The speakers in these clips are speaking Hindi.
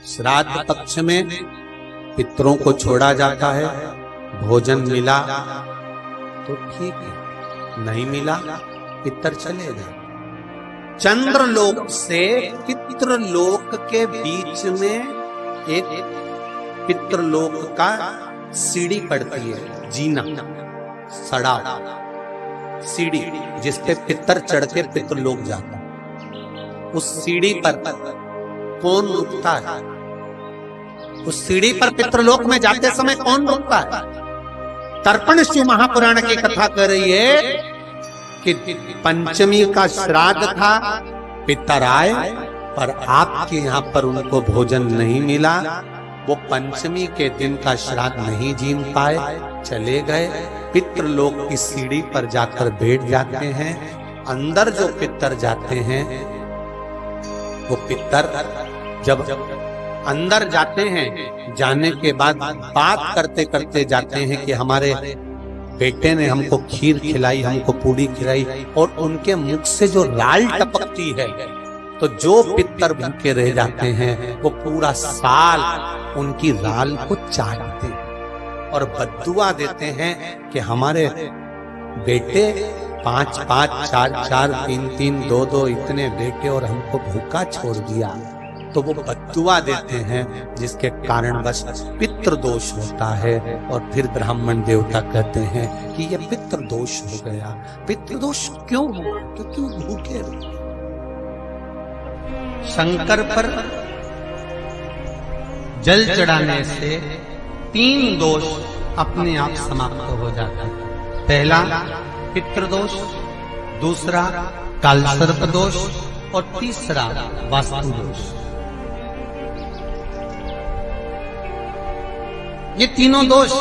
श्राद्ध पक्ष में पितरों को छोड़ा जाता है, भोजन मिला तो ठीक है, नहीं मिला पितर चले गए। चंद्रलोक से पितृलोक के बीच में एक पितृलोक का सीढ़ी पड़ती है, जीना सड़ा सीढ़ी जिसपे पितर चढ़ के पितृलोक जाता है। उस सीढ़ी पर कौन रुकता है? उस सीढ़ी पर पितृलोक में जाते समय कौन रुकता है? तर्पण शिव महापुराण की कथा कर रही है कि पंचमी का श्राद्ध था, पितर आए पर आपके यहाँ पर उनको भोजन नहीं मिला, वो पंचमी के दिन का श्राद्ध नहीं जीन पाए, चले गए। पितृलोक की सीढ़ी पर जाकर बैठ जाते हैं। अंदर जो पितर जाते हैं, वो पितर जब अंदर जाते हैं, जाने के बाद बात करते करते जाते हैं कि हमारे बेटे ने हमको खीर खिलाई, हमको पूड़ी खिलाई, और उनके मुख से जो लाल टपकती है, तो जो पितर भूखे रह जाते हैं वो पूरा साल उनकी लाल को चाटते हैं और बद्दुआ देते हैं कि हमारे बेटे 5-5, 4-4, 3-3, 2-2 इतने बेटे और हमको भूखा छोड़ दिया। तो वो बद्दुआ देते हैं, जिसके कारण बस पितृदोष होता है। और फिर ब्राह्मण देवता कहते हैं कि ये पितृदोष हो गया। पितृदोष क्यों हुआ? क्योंकि वो भूखे रहे। शंकर पर जल चढ़ाने से 3 दोष अपने आप समाप्त हो जाता है। पहला पितृदोष, दूसरा कालसर्प दोष और तीसरा वास्तु दोष। ये तीनों दोष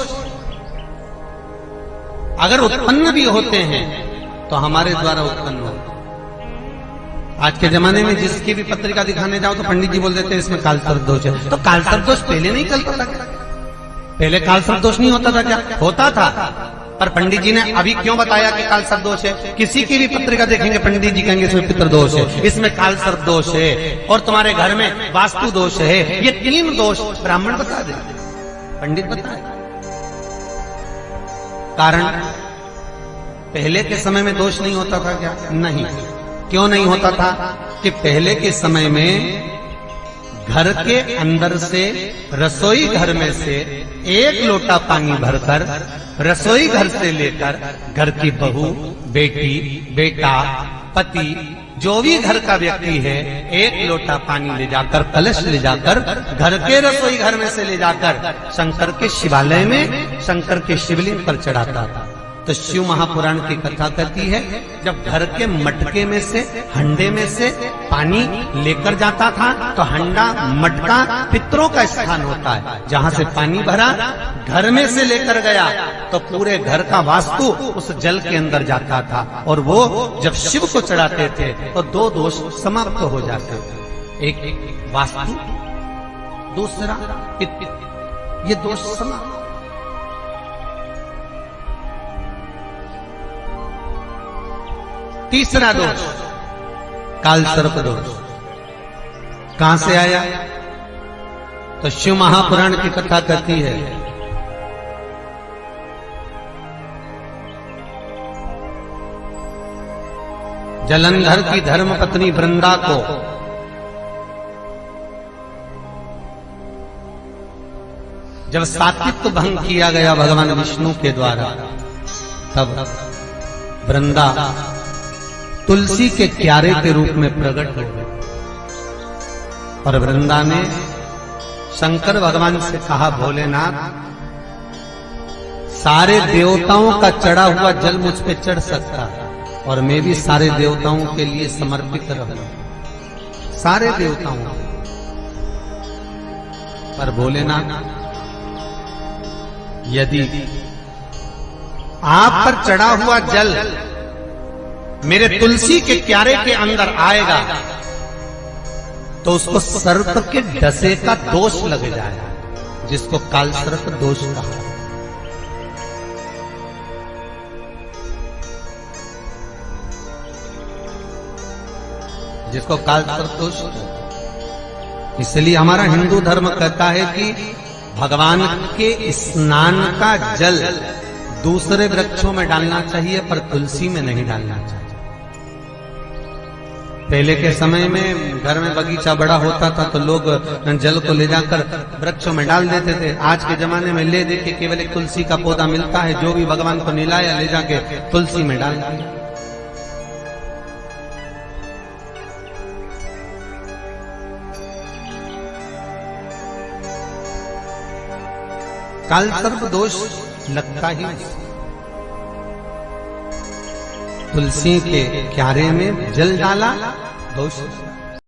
अगर उत्पन्न भी होते हैं तो हमारे द्वारा उत्पन्न होते। आज के जमाने में जिसकी भी पत्रिका दिखाने जाओ तो पंडित जी बोल देते हैं इसमें कालसर्प दोष है। तो कालसर्प दोष पहले नहीं चलता था क्या? पहले कालसर्प दोष नहीं होता था क्या? होता था, पर पंडित जी ने अभी क्यों बताया कि कालसर्प दोष है? किसी की भी पत्रिका देखेंगे पंडित जी कहेंगे इसमें पितृदोष है, इसमें कालसर्प दोष है, और तुम्हारे घर में वास्तु दोष है। ये 3 दोष ब्राह्मण बता दे, पंडित बताए। कारण पहले के समय में दोष नहीं होता था क्या? नहीं। क्यों नहीं होता था? कि पहले के समय में घर के अंदर से, रसोई घर में से 1 लोटा पानी भरकर रसोई घर से लेकर घर की बहू, बेटी, बेटा, पति, जो भी घर का व्यक्ति है, 1 लोटा पानी ले जाकर, कलश ले जाकर घर के रसोई घर में से ले जाकर शंकर के शिवालय में, शंकर के शिवलिंग पर चढ़ाता था। तो शिव महापुराण की कथा कहती है, जब घर के मटके में से, हंडे में से पानी लेकर जाता था, तो हंडा, मटका पितरों का स्थान होता है। जहां से पानी भरा, घर में से लेकर गया तो पूरे घर का वास्तु उस जल के अंदर जाता था, और वो जब शिव को चढ़ाते थे तो 2 दोष समाप्त हो जाते थे। एक वास्तु, दूसरा पितृ, ये दोष समाप्त। तीसरा दोष कालसर्प दोष कहां से आया? तो शिव महापुराण की कथा कहती है, जलंधर की धर्मपत्नी वृंदा को जब सात्वित्व भंग किया गया भगवान विष्णु के द्वारा, तब वृंदा तुलसी के क्यारे के रूप में प्रकट हो गई। और वृंदा ने शंकर भगवान से कहा, भोलेनाथ, सारे देवताओं का चढ़ा हुआ जल मुझ पे चढ़ सकता है, और मैं भी सारे देवताओं के लिए समर्पित रहूं, सारे देवताओं। पर भोलेनाथ, यदि आप पर चढ़ा हुआ जल मेरे तुलसी के क्यारे के अंदर आएगा तो उसको सर्प के डसे का दोष लग जाएगा, जिसको कालसर्प दोष कहा। जिसको कालसर्प दोष, इसलिए हमारा हिंदू धर्म कहता है कि भगवान के स्नान का जल दूसरे वृक्षों में डालना चाहिए, पर तुलसी में नहीं डालना चाहिए। पहले के समय में घर में बगीचा बड़ा होता था तो लोग जल को ले जाकर वृक्षों में डाल देते थे। आज के जमाने में ले दे के केवल एक तुलसी का पौधा मिलता है, जो भी भगवान को निलाया ले जाके तुलसी में डाल दिया। काल सर्प दोष लगता ही तुलसी के क्यारे में जल डाला दोष।